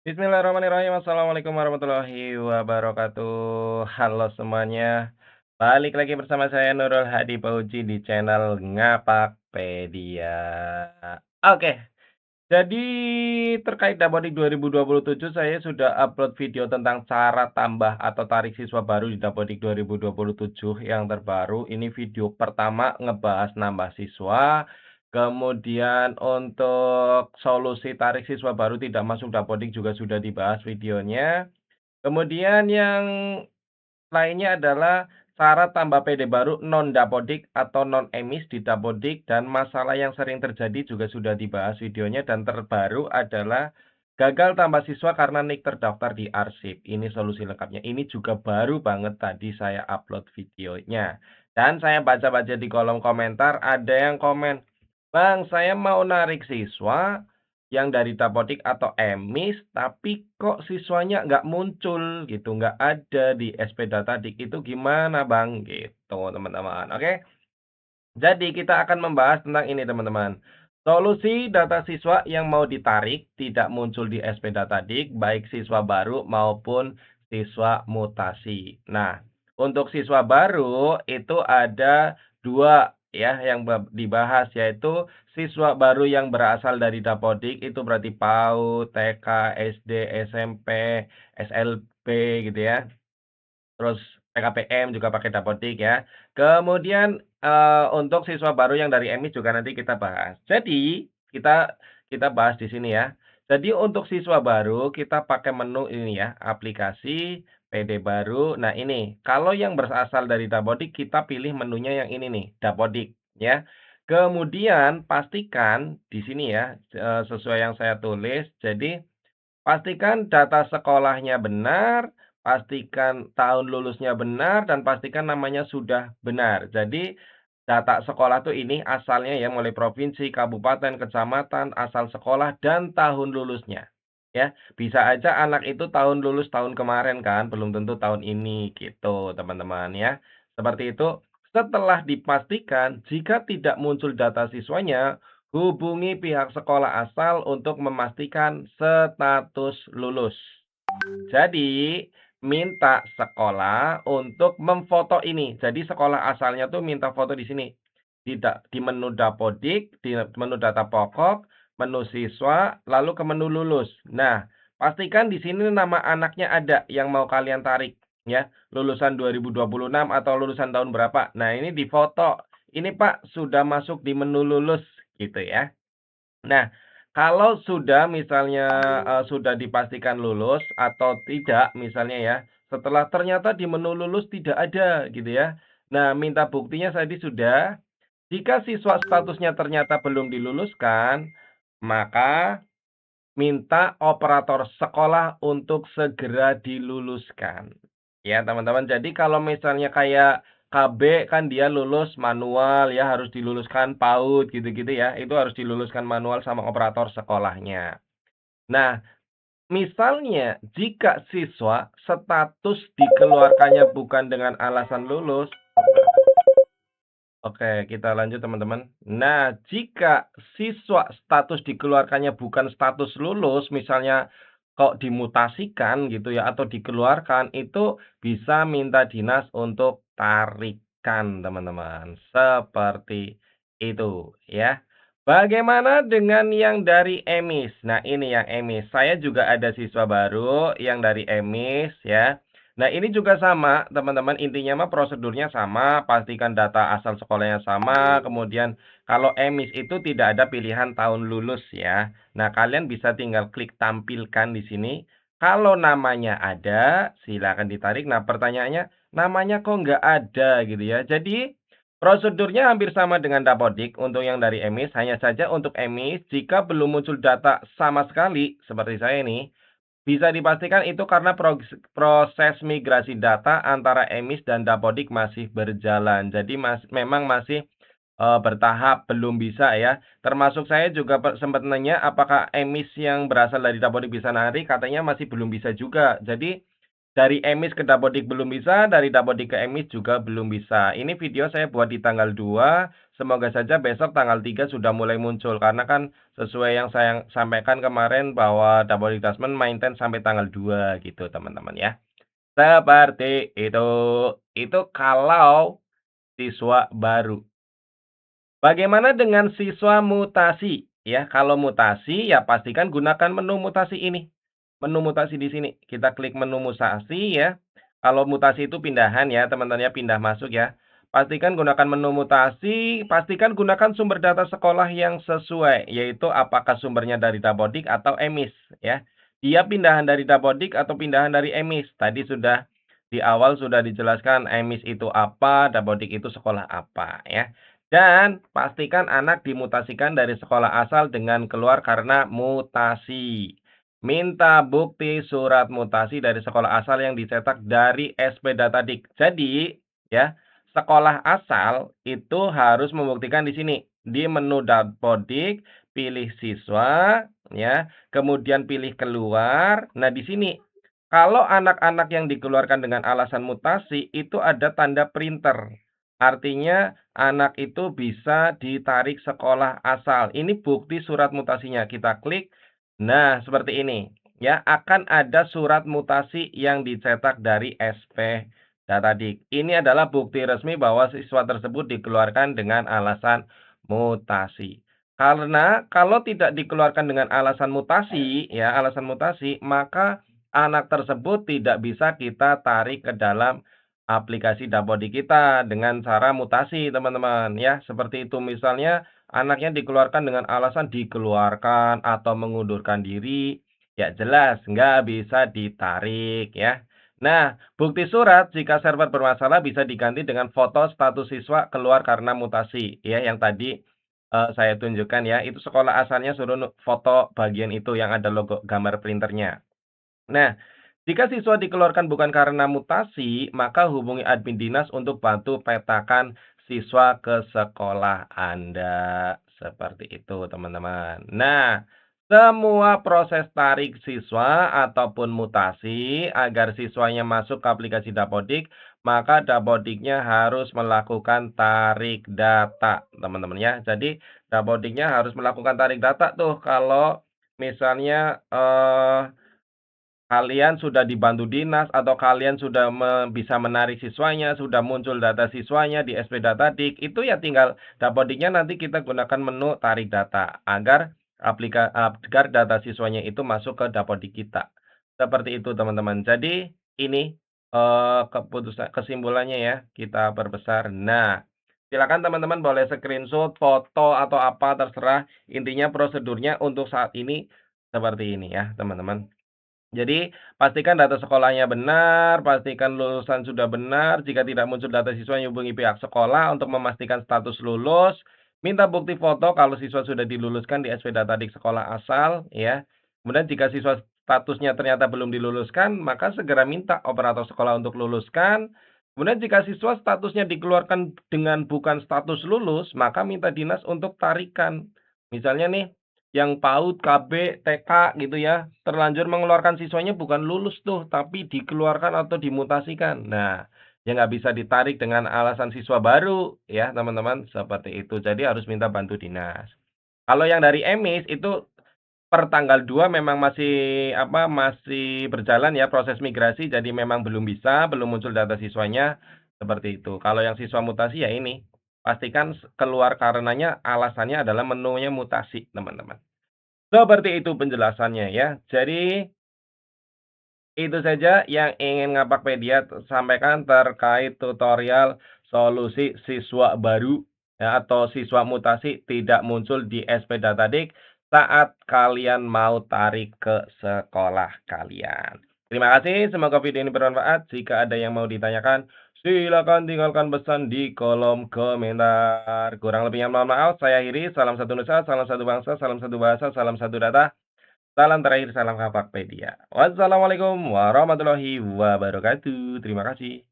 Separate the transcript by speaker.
Speaker 1: Bismillahirrahmanirrahim. Assalamualaikum warahmatullahi wabarakatuh. Halo semuanya. Balik lagi bersama saya Nurul Hadi Pauji di channel Ngapakpedia. Oke, jadi terkait Dapodik 2027 saya sudah upload video tentang cara tambah atau tarik siswa baru di Dapodik 2027 yang terbaru. Ini video pertama ngebahas nambah siswa. Kemudian untuk solusi tarik siswa baru tidak masuk Dapodik juga sudah dibahas videonya. Kemudian yang lainnya adalah cara tambah PD baru non-Dapodik atau non-emis di Dapodik dan masalah yang sering terjadi juga sudah dibahas videonya dan terbaru adalah gagal tambah siswa karena nik terdaftar di arsip. Ini solusi lengkapnya. Ini juga baru banget tadi saya upload videonya. Dan saya baca-baca di kolom komentar ada yang komen, "Bang, saya mau narik siswa yang dari Dapodik atau emis, tapi kok siswanya nggak muncul gitu, nggak ada di SP Datadik, itu gimana Bang?" Gitu teman-teman, oke. Jadi kita akan membahas tentang ini teman-teman. Solusi data siswa yang mau ditarik tidak muncul di SP Datadik, baik siswa baru maupun siswa mutasi. Nah, untuk siswa baru itu ada dua ya yang dibahas, yaitu siswa baru yang berasal dari Dapodik itu berarti PAUD, TK, SD, SMP, SLB gitu ya. Terus PKPM juga pakai Dapodik ya. Kemudian, untuk siswa baru yang dari EMI juga nanti kita bahas. Jadi, kita bahas di sini ya. Jadi untuk siswa baru kita pakai menu ini ya, aplikasi, PD baru. Nah ini, kalau yang berasal dari Dapodik kita pilih menunya yang ini nih, Dapodik ya. Kemudian pastikan di sini ya, sesuai yang saya tulis. Jadi pastikan data sekolahnya benar, pastikan tahun lulusnya benar, dan pastikan namanya sudah benar. Jadi, data sekolah tuh ini asalnya ya, mulai provinsi, kabupaten, kecamatan, asal sekolah, dan tahun lulusnya. Ya, bisa aja anak itu tahun lulus tahun kemarin kan, belum tentu tahun ini gitu, teman-teman ya. Seperti itu. Setelah dipastikan, jika tidak muncul data siswanya, hubungi pihak sekolah asal untuk memastikan status lulus. Jadi, minta sekolah untuk memfoto ini. Jadi, sekolah asalnya tuh minta foto di sini. Di menu Dapodik, di menu data pokok, menu siswa, lalu ke menu lulus. Nah, pastikan di sini nama anaknya ada yang mau kalian tarik ya. Lulusan 2026 atau lulusan tahun berapa. Nah, ini difoto. Ini Pak sudah masuk di menu lulus gitu ya. Nah, kalau sudah misalnya, sudah dipastikan lulus atau tidak misalnya ya, setelah ternyata di menu lulus tidak ada gitu ya. Nah, minta buktinya tadi sudah. Jika siswa statusnya ternyata belum diluluskan, maka minta operator sekolah untuk segera diluluskan. Ya, teman-teman. Jadi kalau misalnya kayak KB kan dia lulus manual ya, harus diluluskan PAUD gitu-gitu ya. Itu harus diluluskan manual sama operator sekolahnya. Nah, misalnya jika siswa status dikeluarkannya bukan dengan alasan lulus. Oke, kita lanjut teman-teman. Nah, jika siswa status dikeluarkannya bukan status lulus, misalnya kok dimutasikan gitu ya, atau dikeluarkan, itu bisa minta dinas untuk tarikan, teman-teman. Seperti itu, ya. Bagaimana dengan yang dari emis? Nah, ini yang emis. Saya juga ada siswa baru yang dari emis, ya. Nah, ini juga sama, teman-teman. Intinya mah prosedurnya sama, pastikan data asal sekolahnya sama. Kemudian kalau emis itu tidak ada pilihan tahun lulus ya. Nah, kalian bisa tinggal klik tampilkan di sini. Kalau namanya ada, silakan ditarik. Nah, pertanyaannya, namanya kok nggak ada gitu ya. Jadi, prosedurnya hampir sama dengan Dapodik untuk yang dari emis. Hanya saja untuk emis, jika belum muncul data sama sekali, seperti saya ini, bisa dipastikan itu karena proses migrasi data antara emis dan Dapodik masih berjalan. Jadi memang masih, bertahap, belum bisa ya. Termasuk saya juga sempat nanya apakah emis yang berasal dari Dapodik bisa narik, katanya masih belum bisa juga. Jadi Dari emis ke Dapodik belum bisa, dari Dapodik ke emis juga belum bisa. Ini video saya buat di tanggal 2, semoga saja besok tanggal 3 sudah mulai muncul. Karena kan sesuai yang saya sampaikan kemarin bahwa Dapodik Dasmen maintain sampai tanggal 2 gitu teman-teman ya. Seperti itu. Itu kalau siswa baru. Bagaimana dengan siswa mutasi? Ya, kalau mutasi ya pastikan gunakan menu mutasi ini. Menu mutasi di sini. Kita klik menu mutasi ya. Kalau mutasi itu pindahan ya, teman-teman ya, pindah masuk ya. Pastikan gunakan menu mutasi, pastikan gunakan sumber data sekolah yang sesuai, yaitu apakah sumbernya dari Dapodik atau emis ya. Dia pindahan dari Dapodik atau pindahan dari emis. Tadi sudah di awal sudah dijelaskan emis itu apa, Dapodik itu sekolah apa ya. Dan pastikan anak dimutasikan dari sekolah asal dengan keluar karena mutasi. Minta bukti surat mutasi dari sekolah asal yang dicetak dari SP Datadik. Jadi, ya, sekolah asal itu harus membuktikan di sini. Di menu Dapodik, pilih siswa, ya, kemudian pilih keluar. Nah, di sini kalau anak-anak yang dikeluarkan dengan alasan mutasi itu ada tanda printer. Artinya anak itu bisa ditarik sekolah asal. Ini bukti surat mutasinya. Kita klik. Nah, seperti ini. Ya, akan ada surat mutasi yang dicetak dari SP Datadik. Ini adalah bukti resmi bahwa siswa tersebut dikeluarkan dengan alasan mutasi. Karena kalau tidak dikeluarkan dengan alasan mutasi, ya, alasan mutasi, maka anak tersebut tidak bisa kita tarik ke dalam aplikasi Dapodik kita dengan cara mutasi, teman-teman, ya. Seperti itu, misalnya anaknya dikeluarkan dengan alasan dikeluarkan atau mengundurkan diri, ya jelas nggak bisa ditarik, ya. Nah, bukti surat jika server bermasalah bisa diganti dengan foto status siswa keluar karena mutasi, ya, yang tadi saya tunjukkan ya, itu sekolah asalnya suruh foto bagian itu yang ada logo gambar printernya. Nah, jika siswa dikeluarkan bukan karena mutasi, maka hubungi admin dinas untuk bantu petakan siswa ke sekolah Anda. Seperti itu, teman-teman. Nah, semua proses tarik siswa ataupun mutasi agar siswanya masuk ke aplikasi Dapodik, maka Dapodiknya harus melakukan tarik data, teman-teman ya. Jadi, Dapodiknya harus melakukan tarik data tuh kalau misalnya kalian sudah dibantu dinas atau kalian sudah bisa menarik siswanya, sudah muncul data siswanya di SP Datadik, itu ya tinggal Dapodiknya nanti kita gunakan menu tarik data agar agar data siswanya itu masuk ke Dapodik kita. Seperti itu teman-teman. Jadi ini keputusan kesimpulannya ya, kita perbesar. Nah, silakan teman-teman boleh screenshot, foto atau apa terserah. Intinya prosedurnya untuk saat ini seperti ini ya, teman-teman. Jadi, pastikan data sekolahnya benar, pastikan lulusan sudah benar. Jika tidak muncul data siswa, hubungi pihak sekolah untuk memastikan status lulus. Minta bukti foto kalau siswa sudah diluluskan di SP Datadik sekolah asal, ya. Kemudian jika siswa statusnya ternyata belum diluluskan, maka segera minta operator sekolah untuk luluskan. Kemudian jika siswa statusnya dikeluarkan dengan bukan status lulus, maka minta dinas untuk tarikan. Misalnya nih, yang PAUD, KB, TK gitu ya, terlanjur mengeluarkan siswanya bukan lulus tuh, tapi dikeluarkan atau dimutasikan. Nah, ya nggak bisa ditarik dengan alasan siswa baru ya, teman-teman, seperti itu. Jadi harus minta bantu dinas. Kalau yang dari emis itu per tanggal 2 memang masih masih berjalan ya proses migrasi, jadi memang belum bisa, belum muncul data siswanya, seperti itu. Kalau yang siswa mutasi ya ini, pastikan keluar karenanya alasannya adalah menunya mutasi, teman-teman. Seperti itu penjelasannya ya. Jadi itu saja yang ingin Ngapakpedia sampaikan terkait tutorial solusi siswa baru ya, atau siswa mutasi tidak muncul di SP Datadik saat kalian mau tarik ke sekolah kalian. Terima kasih, semoga video ini bermanfaat. Jika ada yang mau ditanyakan, silakan tinggalkan pesan di kolom komentar. Kurang lebihnya mohon maaf, saya akhiri. Salam satu nusa, salam satu bangsa, salam satu bahasa, salam satu data. Salam terakhir, salam Kapakpedia. Wassalamualaikum warahmatullahi wabarakatuh. Terima kasih.